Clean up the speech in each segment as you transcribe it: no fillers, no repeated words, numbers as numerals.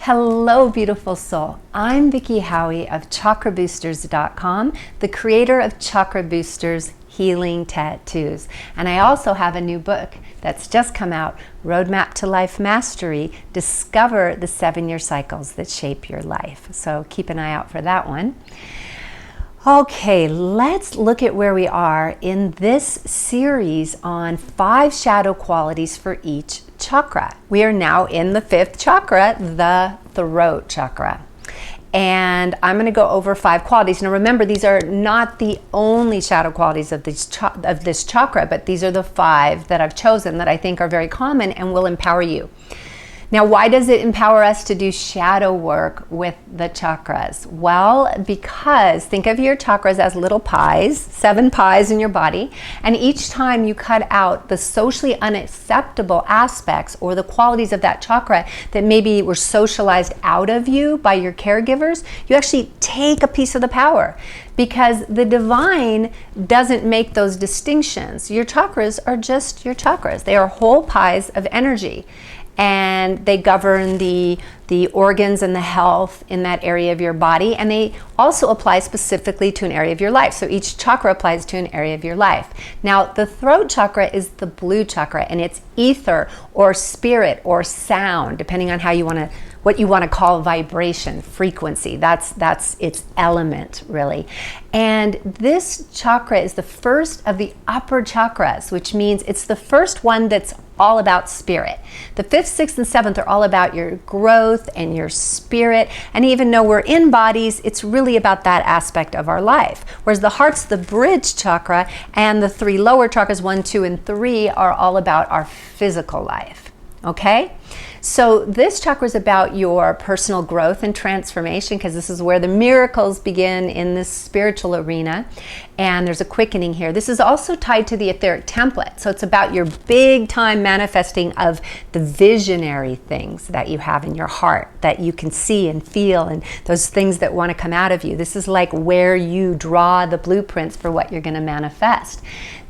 Hello, beautiful soul. I'm Vicki Howie of ChakraBoosters.com, the creator of Chakra Boosters Healing Tattoos. And I also have a new book that's just come out, Roadmap to Life Mastery, Discover the 7-Year Cycles That Shape Your Life. So keep an eye out for that one. Okay, let's look at where we are in this series on 5 shadow qualities for each chakra. We are now in the 5th chakra, the throat chakra. And I'm going to go over 5 qualities. Now remember, these are not the only shadow qualities of this chakra, but these are the 5 that I've chosen that I think are very common and will empower you. Now, why does it empower us to do shadow work with the chakras? Well, because think of your chakras as little pies, 7 pies in your body, and each time you cut out the socially unacceptable aspects or the qualities of that chakra that maybe were socialized out of you by your caregivers, you actually take a piece of the power, because the divine doesn't make those distinctions. Your chakras are just your chakras. They are whole pies of energy. And they govern the organs and the health in that area of your body, and they also apply specifically to an area of your life. So each chakra applies to an area of your life. Now, the throat chakra is the blue chakra, and it's ether or spirit or sound, depending on how you want to, what you want to call vibration, frequency. That's its element, really. And this chakra is the first of the upper chakras, which means it's the first one that's all about spirit. The 5th, 6th, and 7th are all about your growth and your spirit. And even though we're in bodies, it's really about that aspect of our life. Whereas the heart's the bridge chakra, and the 3 lower chakras, 1, 2, and 3, are all about our physical life. Okay? So this chakra is about your personal growth and transformation, because this is where the miracles begin in this spiritual arena. And there's a quickening here. This is also tied to the etheric template. So it's about your big time manifesting of the visionary things that you have in your heart that you can see and feel, and those things that want to come out of you. This is like where you draw the blueprints for what you're going to manifest.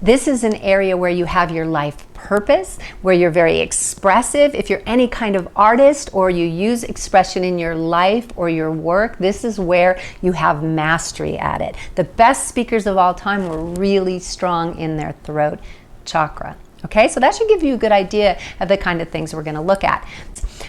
This is an area where you have your life purpose, where you're very expressive. If you're any kind of artist or you use expression in your life or your work, this is where you have mastery at it. The best speakers of all time were really strong in their throat chakra. Okay, so that should give you a good idea of the kind of things we're going to look at.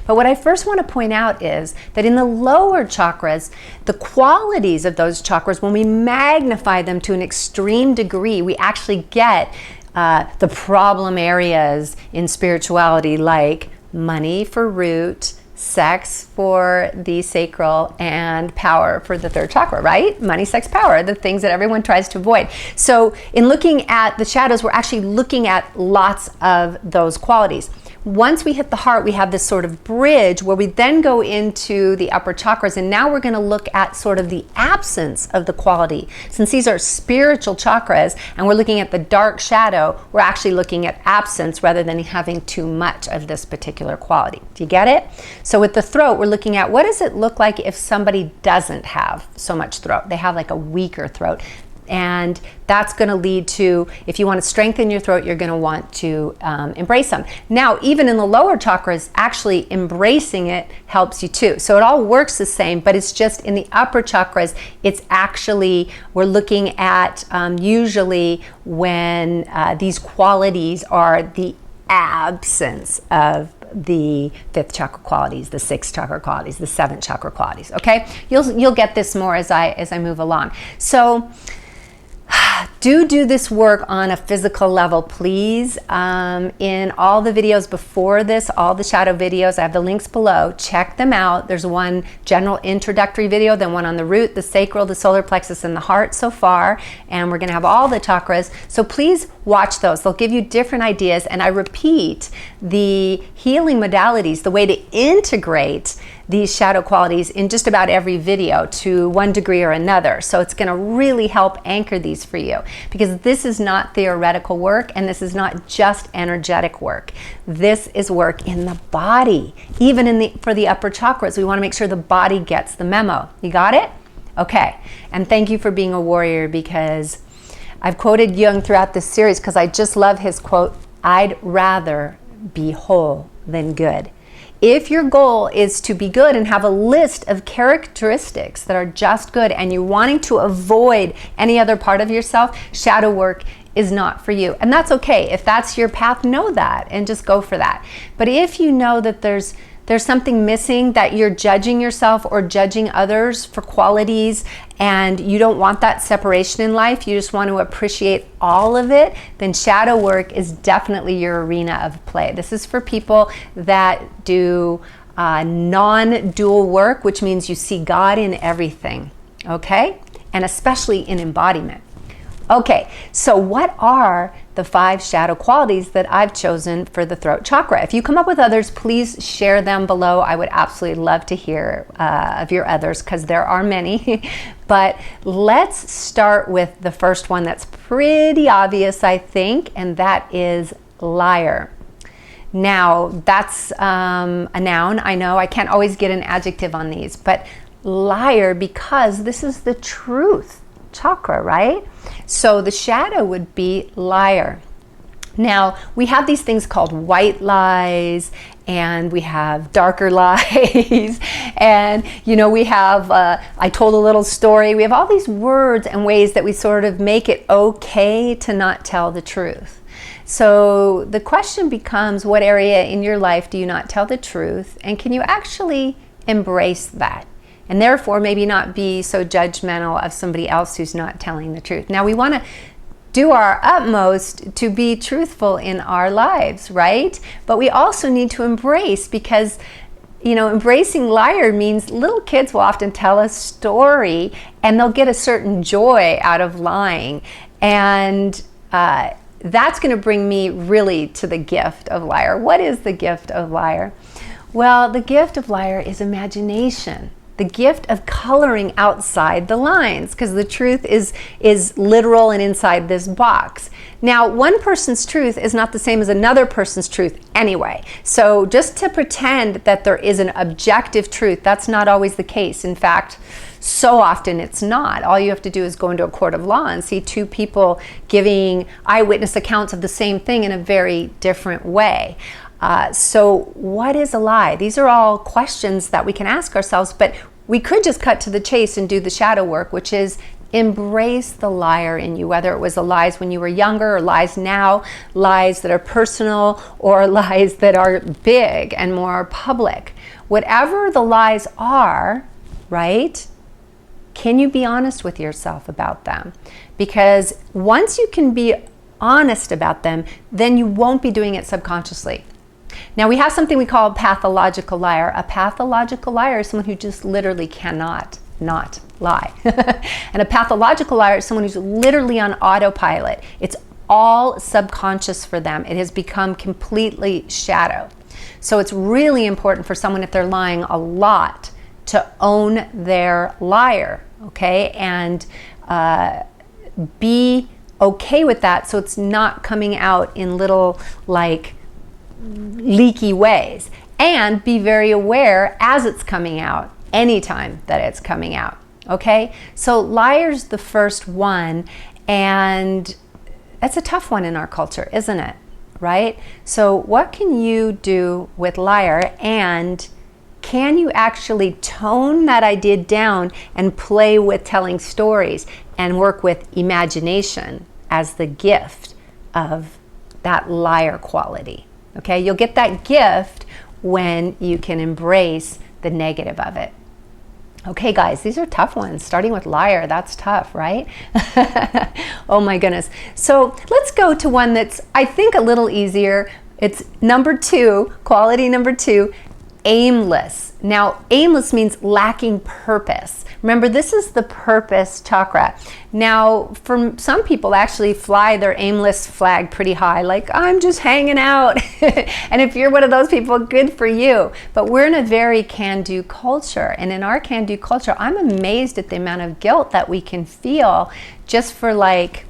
But what I first want to point out is that in the lower chakras, the qualities of those chakras, when we magnify them to an extreme degree, we actually get the problem areas in spirituality, like money for root, sex for the sacral, and power for the 3rd chakra, right? Money, sex, power, the things that everyone tries to avoid. So in looking at the shadows, we're actually looking at lots of those qualities. Once we hit the heart, we have this sort of bridge where we then go into the upper chakras, and now we're going to look at sort of the absence of the quality. Since these are spiritual chakras and we're looking at the dark shadow, we're actually looking at absence rather than having too much of this particular quality. Do you get it? So with the throat, we're looking at what does it look like if somebody doesn't have so much throat? They have like a weaker throat. And that's going to lead to, if you want to strengthen your throat, you're going to want to embrace them. Now, even in the lower chakras, actually embracing it helps you too. So it all works the same, but it's just in the upper chakras, it's actually, we're looking at usually when these qualities are the absence of the 5th chakra qualities, the 6th chakra qualities, the 7th chakra qualities. Okay, you'll get this more as I move along. So do this work on a physical level, please. In all the videos before this, all the shadow videos, I have the links below. Check them out. There's one general introductory video, then one on the root, the sacral, the solar plexus, and the heart so far. And we're going to have all the chakras. So please watch those. They'll give you different ideas. And I repeat, the healing modalities, the way to integrate these shadow qualities in just about every video to one degree or another. So it's going to really help anchor these for you, because this is not theoretical work, and this is not just energetic work. This is work in the body. Even for the upper chakras, we want to make sure the body gets the memo. You got it? Okay. And thank you for being a warrior, because I've quoted Jung throughout this series because I just love his quote, "I'd rather be whole than good." If your goal is to be good and have a list of characteristics that are just good, and you're wanting to avoid any other part of yourself, shadow work is not for you. And that's okay. If that's your path, know that and just go for that. But if you know that there's something missing, that you're judging yourself or judging others for qualities, and you don't want that separation in life, you just want to appreciate all of it, then shadow work is definitely your arena of play. This is for people that do non-dual work, which means you see God in everything, okay? And especially in embodiment. Okay, so what are the 5 shadow qualities that I've chosen for the throat chakra? If you come up with others, please share them below. I would absolutely love to hear of your others, because there are many. But let's start with the first one that's pretty obvious, I think, and that is liar. Now, that's a noun. I know I can't always get an adjective on these, but liar, because this is the truth chakra, right? So the shadow would be liar. Now, we have these things called white lies, and we have darker lies, and we have I told a little story. We have all these words and ways that we sort of make it okay to not tell the truth. So the question becomes, what area in your life do you not tell the truth, and can you actually embrace that? And therefore maybe not be so judgmental of somebody else who's not telling the truth. Now, we want to do our utmost to be truthful in our lives, right? But we also need to embrace, because embracing liar means little kids will often tell a story and they'll get a certain joy out of lying. And that's going to bring me really to the gift of liar. What is the gift of liar? Well, the gift of liar is imagination. The gift of coloring outside the lines, because the truth is literal and inside this box. Now, one person's truth is not the same as another person's truth anyway. So just to pretend that there is an objective truth, that's not always the case. In fact, so often it's not. All you have to do is go into a court of law and see 2 people giving eyewitness accounts of the same thing in a very different way. So what is a lie? These are all questions that we can ask ourselves, but we could just cut to the chase and do the shadow work, which is embrace the liar in you, whether it was the lies when you were younger or lies now, lies that are personal or lies that are big and more public. Whatever the lies are, right? Can you be honest with yourself about them? Because once you can be honest about them, then you won't be doing it subconsciously. Now, we have something we call a pathological liar. A pathological liar is someone who just literally cannot not lie. And a pathological liar is someone who's literally on autopilot. It's all subconscious for them. It has become completely shadow. So it's really important for someone, if they're lying a lot, to own their liar, okay? And be okay with that, so it's not coming out in little, like, leaky ways, and be very aware as it's coming out, anytime that it's coming out, okay? So liar's the first one, and that's a tough one in our culture, isn't it? Right? So what can you do with liar, and can you actually tone that idea down and play with telling stories and work with imagination as the gift of that liar quality? Okay, you'll get that gift when you can embrace the negative of it. Okay, guys, these are tough ones. Starting with liar, that's tough, right? Oh my goodness. So let's go to one that's, I think, a little easier. It's number 2, quality number 2, aimless. Now, aimless means lacking purpose. Remember, this is the purpose chakra. Now, for some people actually fly their aimless flag pretty high, like, I'm just hanging out. And if you're one of those people, good for you. But we're in a very can-do culture. And in our can-do culture, I'm amazed at the amount of guilt that we can feel just for, like,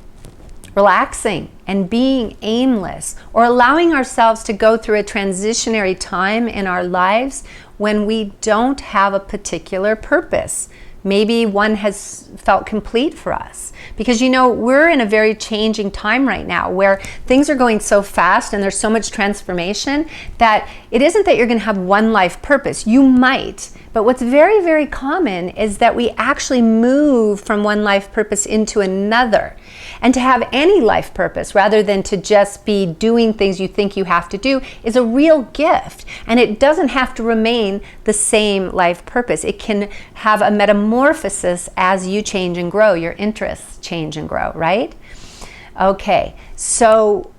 relaxing and being aimless, or allowing ourselves to go through a transitionary time in our lives when we don't have a particular purpose. Maybe one has felt complete for us. Because you know, we're in a very changing time right now where things are going so fast and there's so much transformation that it isn't that you're going to have one life purpose. You might, but what's very, very common is that we actually move from one life purpose into another. And to have any life purpose rather than to just be doing things you think you have to do is a real gift. And it doesn't have to remain the same life purpose. It can have a metamorphosis as you change and grow, your interests change and grow, right? Okay, so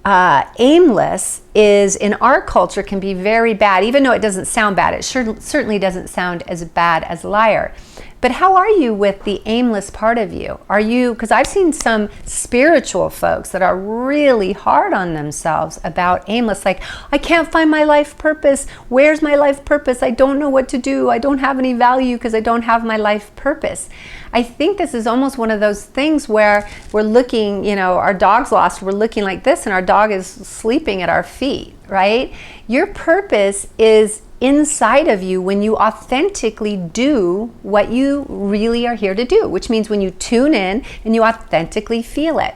aimless is, in our culture, can be very bad. Even though it doesn't sound bad, it certainly doesn't sound as bad as liar. But how are you with the aimless part of you? Are you, because I've seen some spiritual folks that are really hard on themselves about aimless, like, I can't find my life purpose. Where's my life purpose? I don't know what to do. I don't have any value because I don't have my life purpose. I think this is almost one of those things where we're looking, you know, our dog's lost, we're looking like this and our dog is sleeping at our feet, right? Your purpose is inside of you when you authentically do what you really are here to do, which means when you tune in and you authentically feel it.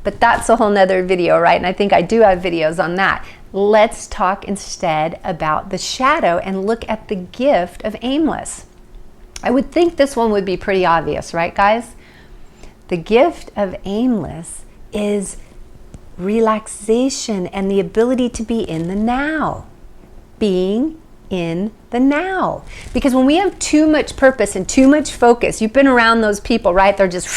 But that's a whole nother video, right? And I think I do have videos on that. Let's talk instead about the shadow and look at the gift of aimless. I would think this one would be pretty obvious, right, guys? The gift of aimless is relaxation and the ability to be in the now. Being in the now. Because when we have too much purpose and too much focus, you've been around those people, right? They're just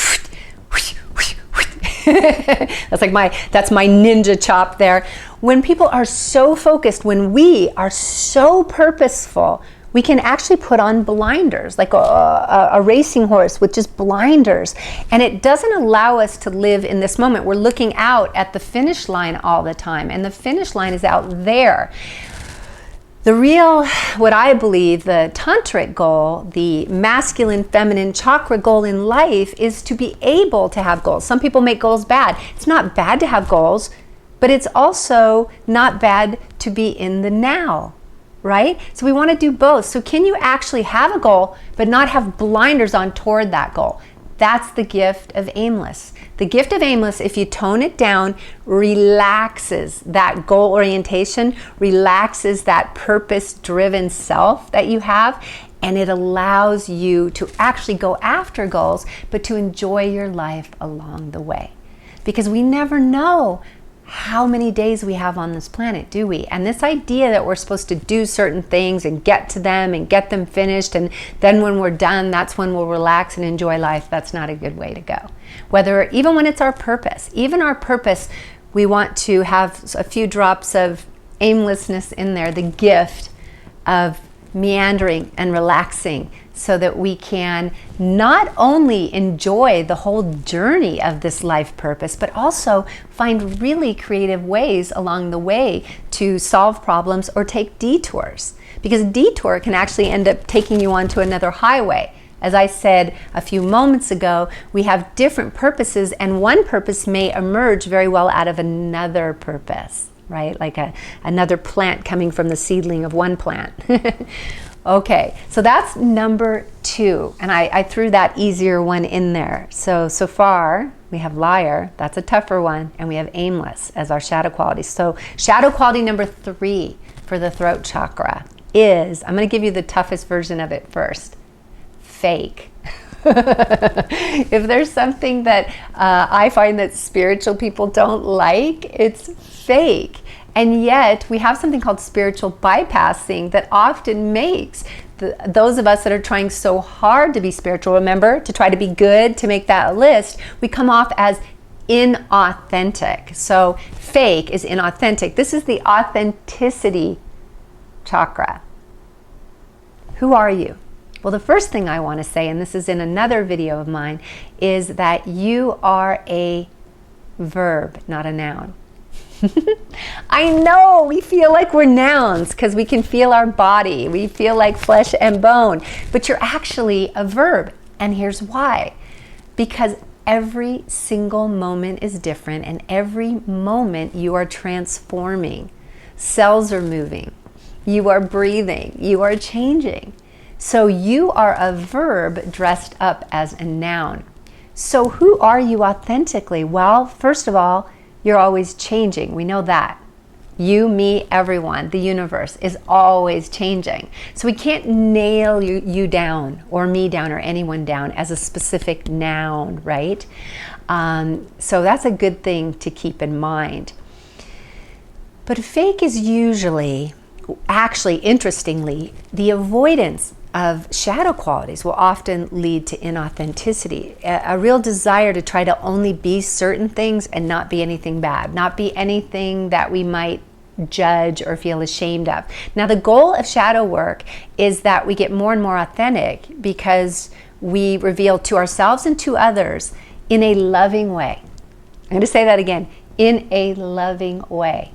that's my ninja chop there. When people are so focused, when we are so purposeful, we can actually put on blinders, like a racing horse with just blinders. And it doesn't allow us to live in this moment. We're looking out at the finish line all the time, and the finish line is out there. The real, what I believe, the tantric goal, the masculine, feminine chakra goal in life is to be able to have goals. Some people make goals bad. It's not bad to have goals, but it's also not bad to be in the now, right? So we want to do both. So can you actually have a goal, but not have blinders on toward that goal? That's the gift of aimless. The gift of aimless, if you tone it down, relaxes that goal orientation, relaxes that purpose-driven self that you have, and it allows you to actually go after goals, but to enjoy your life along the way. Because we never know how many days we have on this planet, do we? And this idea that we're supposed to do certain things and get to them and get them finished, and then when we're done, that's when we'll relax and enjoy life, that's not a good way to go. Even when it's our purpose, even our purpose, we want to have a few drops of aimlessness in there, the gift of meandering and relaxing, so that we can not only enjoy the whole journey of this life purpose, but also find really creative ways along the way to solve problems or take detours. Because a detour can actually end up taking you onto another highway. As I said a few moments ago, we have different purposes, and one purpose may emerge very well out of another purpose, right? Like another plant coming from the seedling of one plant. Okay, so that's number 2, and I threw that easier one in there. So far, we have liar, that's a tougher one, and we have aimless as our shadow quality. So shadow quality number 3 for the throat chakra is, I'm going to give you the toughest version of it first, fake. If there's something that I find that spiritual people don't like, it's fake. And yet we have something called spiritual bypassing that often makes those of us that are trying so hard to be spiritual, remember, to try to be good, to make that list, we come off as inauthentic. So fake is inauthentic. This is the authenticity chakra. Who are you? Well, the first thing I want to say, and this is in another video of mine, is that you are a verb, not a noun. I know we feel like we're nouns because we can feel our body. We feel like flesh and bone, but you're actually a verb. And here's why. Because every single moment is different, and every moment you are transforming. Cells are moving. You are breathing. You are changing. So you are a verb dressed up as a noun. So who are you authentically? Well, first of all, you're always changing. We know that. You, me, everyone, the universe is always changing. So we can't nail you down or me down or anyone down as a specific noun, right? So that's a good thing to keep in mind. But fake is usually, actually, interestingly, the avoidance of shadow qualities will often lead to inauthenticity, a real desire to try to only be certain things and not be anything bad, not be anything that we might judge or feel ashamed of. Now, the goal of shadow work is that we get more and more authentic because we reveal to ourselves and to others in a loving way. I'm going to say that again, in a loving way.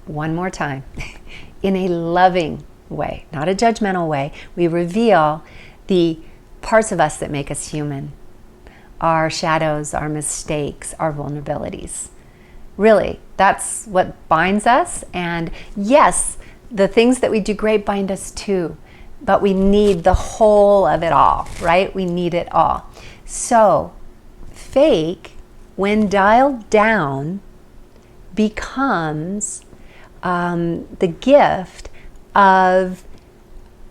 One more time. In a loving way, not a judgmental way. We reveal the parts of us that make us human, our shadows, our mistakes, our vulnerabilities. Really, that's what binds us. And yes, the things that we do great bind us too, but we need the whole of it all, right? We need it all. So fake, when dialed down, becomes the gift of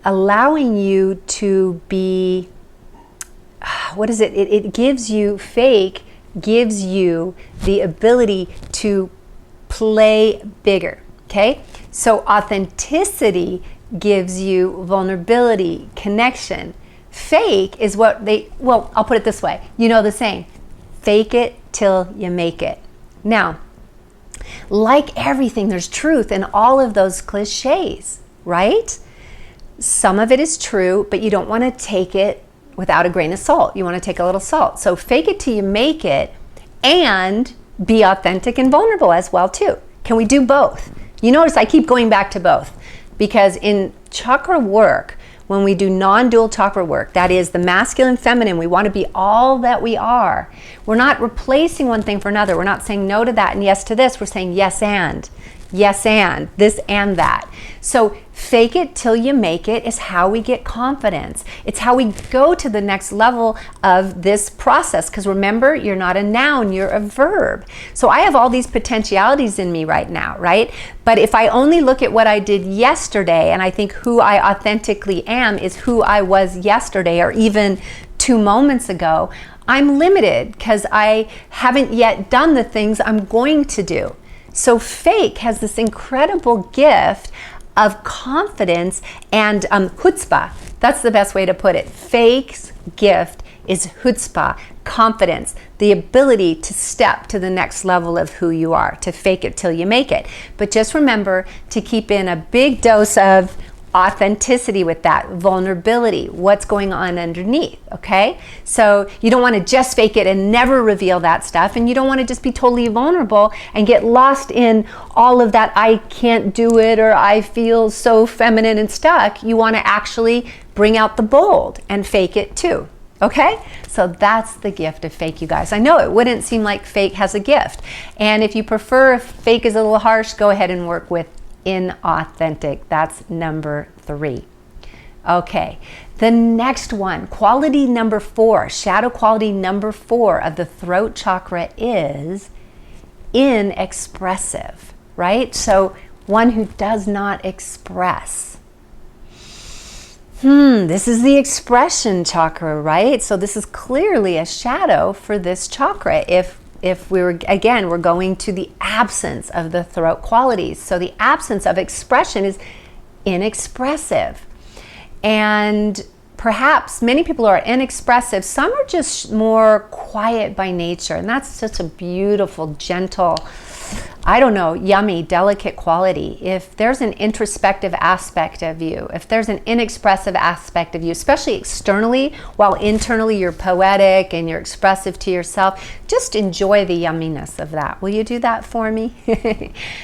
allowing you to be, what is it? It gives you, fake gives you the ability to play bigger, okay? So authenticity gives you vulnerability, connection. Fake is what well, I'll put it this way. You know the saying, fake it till you make it. Now, like everything, there's truth in all of those cliches, right? Some of it is true, but you don't want to take it without a grain of salt. You want to take a little salt. So fake it till you make it and be authentic and vulnerable as well too. Can we do both? You notice I keep going back to both because in chakra work, when we do non-dual chakra work, that is the masculine, feminine, we want to be all that we are. We're not replacing one thing for another. We're not saying no to that and yes to this. We're saying yes and this and that. So fake it till you make it is how we get confidence. It's how we go to the next level of this process. Because remember, you're not a noun, you're a verb. So I have all these potentialities in me right now, right? But if I only look at what I did yesterday and I think who I authentically am is who I was yesterday or even 2 moments ago, I'm limited because I haven't yet done the things I'm going to do. So fake has this incredible gift of confidence and chutzpah. That's the best way to put it. Fake's gift is chutzpah, confidence, the ability to step to the next level of who you are, to fake it till you make it. But just remember to keep in a big dose of authenticity with that, vulnerability, what's going on underneath, okay? So you don't want to just fake it and never reveal that stuff, and you don't want to just be totally vulnerable and get lost in all of that I can't do it or I feel so feminine and stuck. You want to actually bring out the bold and fake it too, okay? So that's the gift of fake, you guys. I know it wouldn't seem like fake has a gift, and if you prefer if fake is a little harsh, go ahead and work with inauthentic. That's number 3. Okay, the next one, quality number 4, shadow quality number 4 of the throat chakra is inexpressive, right? So one who does not express. This is the expression chakra, right? So this is clearly a shadow for this chakra if we're going to the absence of the throat qualities. So the absence of expression is inexpressive. And perhaps many people are inexpressive. Some are just more quiet by nature. And that's such a beautiful, gentle, yummy, delicate quality. If there's an introspective aspect of you, if there's an inexpressive aspect of you, especially externally, while internally you're poetic and you're expressive to yourself, just enjoy the yumminess of that. Will you do that for me?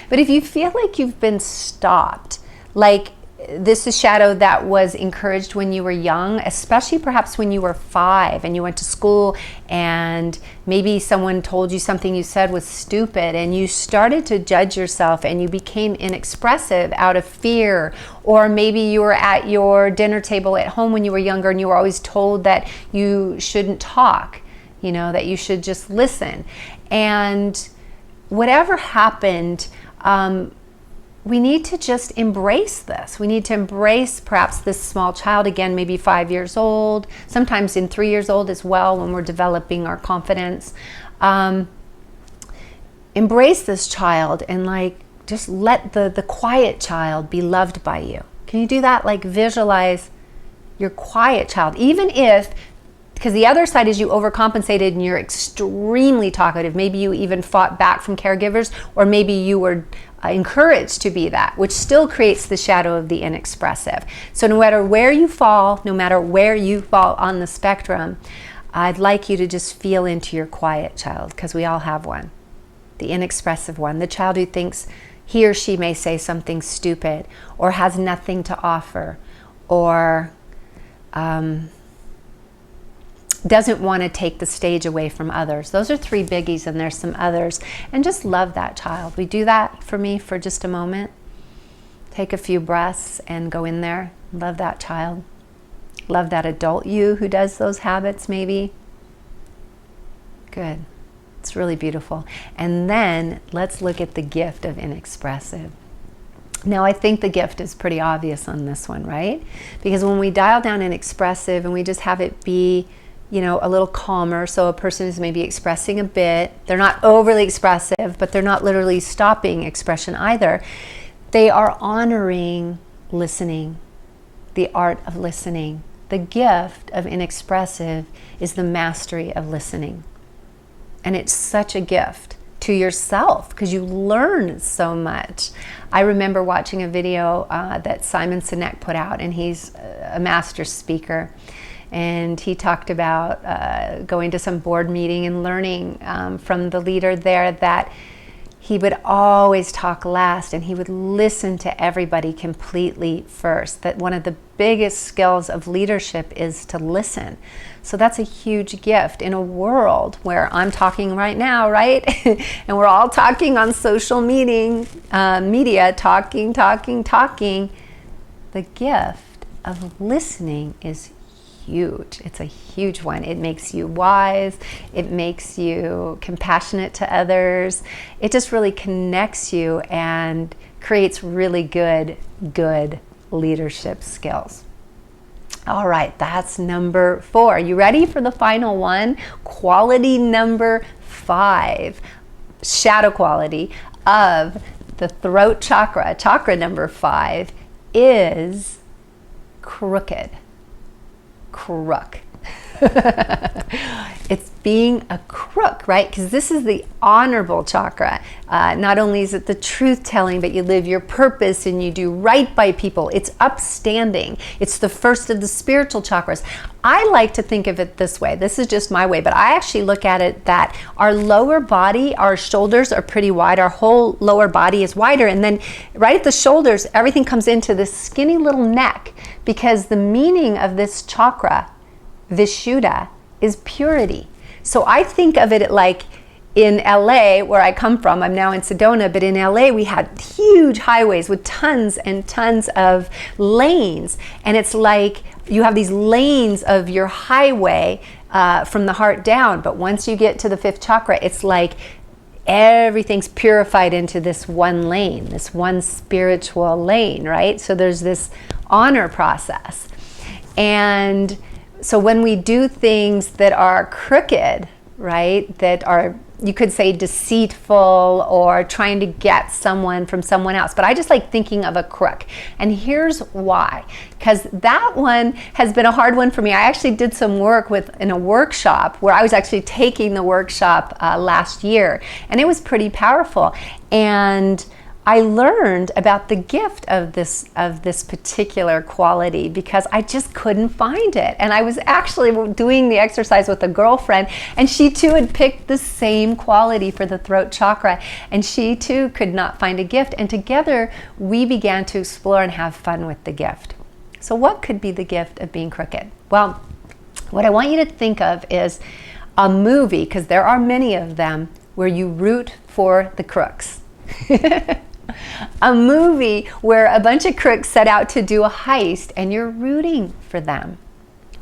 But if you feel like you've been stopped, like this is shadow that was encouraged when you were young, especially perhaps when you were 5 and you went to school and maybe someone told you something you said was stupid and you started to judge yourself and you became inexpressive out of fear. Or maybe you were at your dinner table at home when you were younger and you were always told that you shouldn't talk, you know, that you should just listen. And whatever happened, we need to just embrace this. We need to embrace perhaps this small child again, maybe 5 years old, sometimes in 3 years old as well when we're developing our confidence. Embrace this child and like just let the quiet child be loved by you. Can you do that? Like visualize your quiet child, even if, because the other side is you overcompensated and you're extremely talkative. Maybe you even fought back from caregivers, or maybe you were encouraged to be that, which still creates the shadow of the inexpressive. So no matter where you fall, no matter where you fall on the spectrum, I'd like you to just feel into your quiet child, because we all have one, the inexpressive one, the child who thinks he or she may say something stupid or has nothing to offer, or doesn't want to take the stage away from others. Those are 3 biggies, and there's some others. And just love that child. We do that for me for just a moment. Take a few breaths and go in there. Love that child. Love that adult you who does those habits maybe. Good. It's really beautiful. And then let's look at the gift of inexpressive. Now, I think the gift is pretty obvious on this one, right? Because when we dial down inexpressive and we just have it be, you know, a little calmer, so a person is maybe expressing a bit, they're not overly expressive, but they're not literally stopping expression either. They are honoring listening, the art of listening. The gift of inexpressive is the mastery of listening. And it's such a gift to yourself because you learn so much. I remember watching a video that Simon Sinek put out, and he's a master speaker. And he talked about going to some board meeting and learning from the leader there that he would always talk last and he would listen to everybody completely first. That one of the biggest skills of leadership is to listen. So that's a huge gift in a world where I'm talking right now, right? And we're all talking on social media, talking. The gift of listening is huge. It's a huge one. It makes you wise. It makes you compassionate to others. It just really connects you and creates really good leadership skills. All right, that's number 4. You ready for the final one? Quality number 5, shadow quality of the throat chakra. Chakra number 5 is crooked. Crook. It's being a crook, right? Because this is the honorable chakra. Not only is it the truth telling, but you live your purpose and you do right by people. It's upstanding. It's the first of the spiritual chakras. I like to think of it this way. This is just my way, but I actually look at it that our lower body, our shoulders are pretty wide. Our whole lower body is wider. And then right at the shoulders, everything comes into this skinny little neck, because the meaning of this chakra, Vishuddha, is purity. So I think of it like in LA, where I come from, I'm now in Sedona, but in LA we had huge highways with tons and tons of lanes. And it's like you have these lanes of your highway from the heart down. But once you get to the 5th chakra, it's like everything's purified into this one lane, this one spiritual lane, right? So there's this honor process. And so when we do things that are crooked, right, that are, you could say, deceitful or trying to get someone from someone else, but I just like thinking of a crook. And here's why. Because that one has been a hard one for me. I actually did some work in a workshop where I was actually taking the workshop last year, and it was pretty powerful. And I learned about the gift of this particular quality because I just couldn't find it. And I was actually doing the exercise with a girlfriend, and she too had picked the same quality for the throat chakra, and she too could not find a gift. And together we began to explore and have fun with the gift. So what could be the gift of being crooked? Well, what I want you to think of is a movie, because there are many of them, where you root for the crooks. A movie where a bunch of crooks set out to do a heist and you're rooting for them.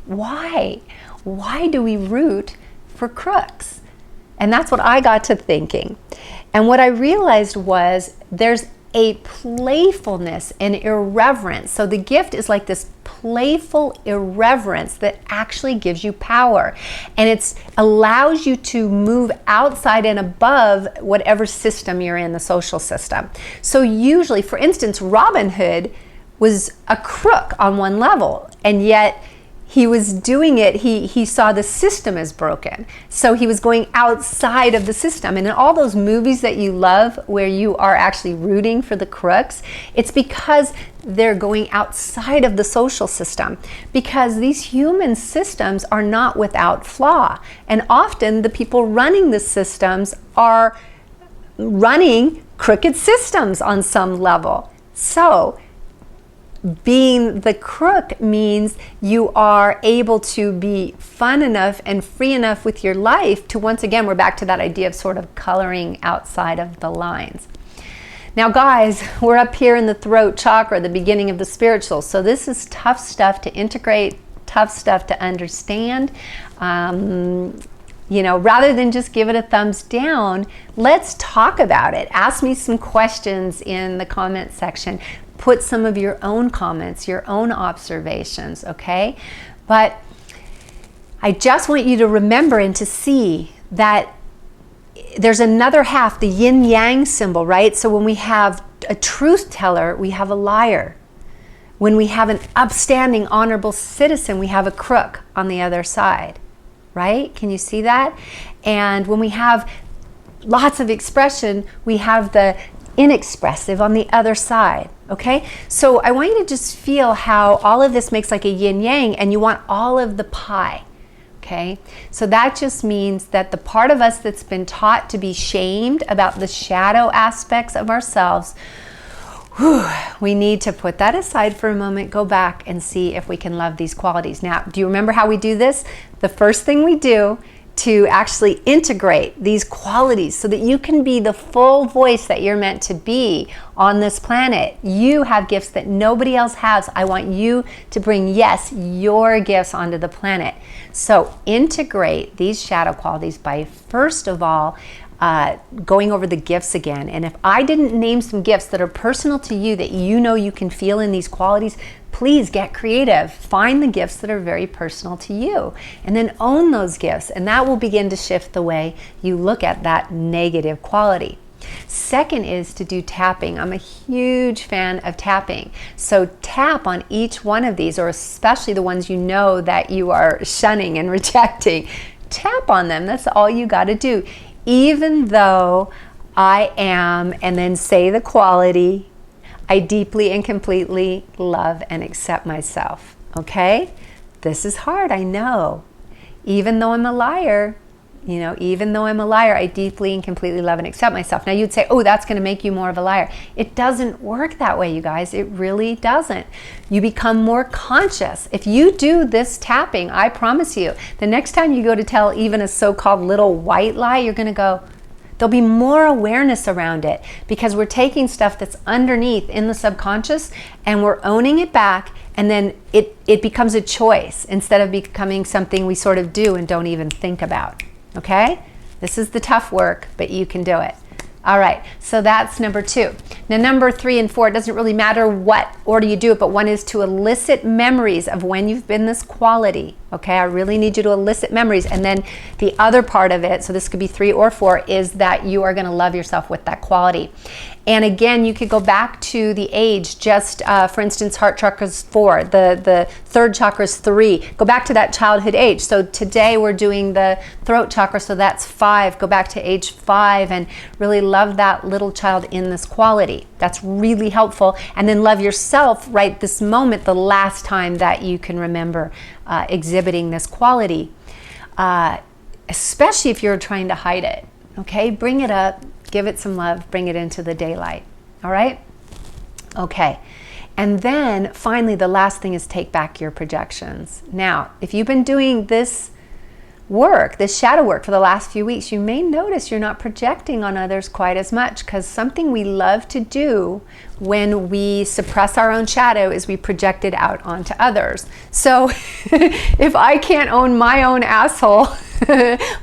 Why? Why do we root for crooks? And that's what I got to thinking. And what I realized was there's a playfulness and irreverence. So the gift is like this playful irreverence that actually gives you power. And it allows you to move outside and above whatever system you're in, the social system. So usually, for instance, Robin Hood was a crook on one level, and yet he was doing it, he saw the system as broken. So he was going outside of the system. And in all those movies that you love where you are actually rooting for the crooks, it's because they're going outside of the social system. Because these human systems are not without flaw. And often the people running the systems are running crooked systems on some level. So being the crook means you are able to be fun enough and free enough with your life to, once again, we're back to that idea of sort of coloring outside of the lines. Now guys, we're up here in the throat chakra, the beginning of the spiritual. So this is tough stuff to integrate, tough stuff to understand. You know, rather than just give it a thumbs down, let's talk about it. Ask me some questions in the comment section. Put some of your own comments, your own observations, okay? But I just want you to remember and to see that there's another half, the yin-yang symbol, right? So when we have a truth teller, we have a liar. When we have an upstanding, honorable citizen, we have a crook on the other side, right? Can you see that? And when we have lots of expression, we have the inexpressive on the other side, okay? So I want you to just feel how all of this makes like a yin-yang, and you want all of the pie, okay? So that just means that the part of us that's been taught to be shamed about the shadow aspects of ourselves, we need to put that aside for a moment, go back and see if we can love these qualities. Now, do you remember how we do this? The first thing we do to actually integrate these qualities so that you can be the full voice that you're meant to be on this planet. You have gifts that nobody else has. I want you to bring, yes, your gifts onto the planet. So integrate these shadow qualities by, first of all, going over the gifts again. And if I didn't name some gifts that are personal to you that you know you can feel in these qualities, please get creative. Find the gifts that are very personal to you and then own those gifts, and that will begin to shift the way you look at that negative quality. Second is to do tapping. I'm a huge fan of tapping. So tap on each one of these, or especially the ones you know that you are shunning and rejecting. Tap on them. That's all you got to do. Even though I am, and then say the quality, I deeply and completely love and accept myself. Okay? This is hard, I know. Even though I'm a liar, you know, even though I'm a liar, I deeply and completely love and accept myself. Now you'd say, oh, that's going to make you more of a liar. It doesn't work that way, you guys. It really doesn't. You become more conscious. If you do this tapping, I promise you, the next time you go to tell even a so-called little white lie, you're going to go, there'll be more awareness around it, because we're taking stuff that's underneath in the subconscious and we're owning it back, and then it becomes a choice instead of becoming something we sort of do and don't even think about. Okay? This is the tough work, but you can do it. All right, so that's number 2. Now number 3 and 4, it doesn't really matter what order you do it, but one is to elicit memories of when you've been this quality, Okay, I really need you to elicit memories. And then the other part of it, so this could be 3 or 4, is that you are going to love yourself with that quality. And again, you could go back to the age, just for instance, heart chakra's 4, the third chakra's 3. Go back to that childhood age. So today we're doing the throat chakra, so that's 5. Go back to age 5 and really love that little child in this quality. That's really helpful. And then love yourself right this moment, the last time that you can remember exhibiting this quality, especially if you're trying to hide it. Okay, bring it up. Give it some love, bring it into the daylight. All right? Okay. And then finally, the last thing is take back your projections. Now, if you've been doing this work, this shadow work for the last few weeks, you may notice you're not projecting on others quite as much, because something we love to do when we suppress our own shadow is we project it out onto others. So if I can't own my own asshole,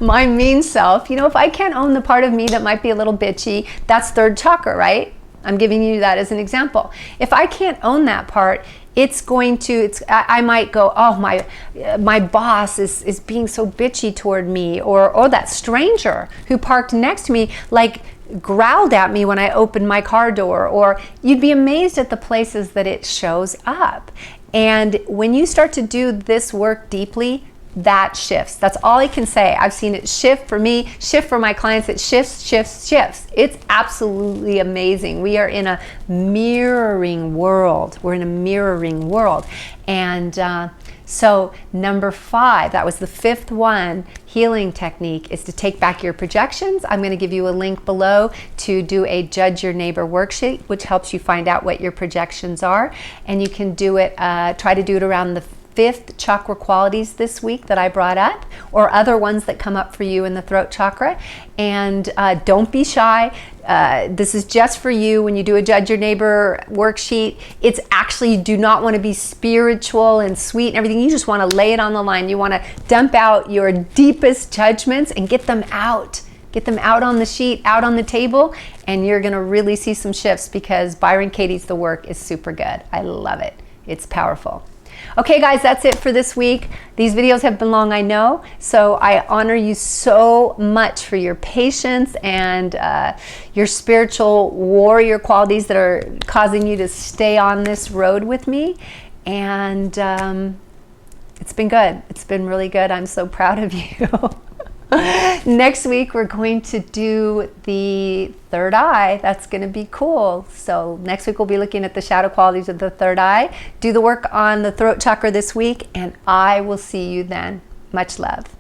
my mean self, you know, if I can't own the part of me that might be a little bitchy, that's third chakra, right? I'm giving you that as an example. If I can't own that part, it's going to, I might go, oh, my boss is being so bitchy toward me, or that stranger who parked next to me, like, growled at me when I opened my car door. Or you'd be amazed at the places that it shows up. And when you start to do this work deeply, that shifts. That's all I can say. I've seen it shift for me, shift for my clients. It shifts, shifts, shifts. It's absolutely amazing. We are in a mirroring world. We're in a mirroring world. And so number 5, that was the 5th one, healing technique, is to take back your projections. I'm going to give you a link below to do a Judge Your Neighbor worksheet, which helps you find out what your projections are. And you can do it, try to do it around the 5th chakra qualities this week that I brought up, or other ones that come up for you in the throat chakra. And don't be shy. This is just for you. When you do a Judge Your Neighbor worksheet, it's actually, you do not want to be spiritual and sweet and everything. You just want to lay it on the line. You want to dump out your deepest judgments and get them out. Get them out on the sheet, out on the table, and you're going to really see some shifts, because Byron Katie's The Work is super good. I love it. It's powerful. Okay, guys, that's it for this week. These videos have been long, I know, so I honor you so much for your patience and your spiritual warrior qualities that are causing you to stay on this road with me. And it's been good. It's been really good. I'm so proud of you. Next week, we're going to do the third eye. That's going to be cool. So next week, we'll be looking at the shadow qualities of the third eye. Do the work on the throat chakra this week, and I will see you then. Much love.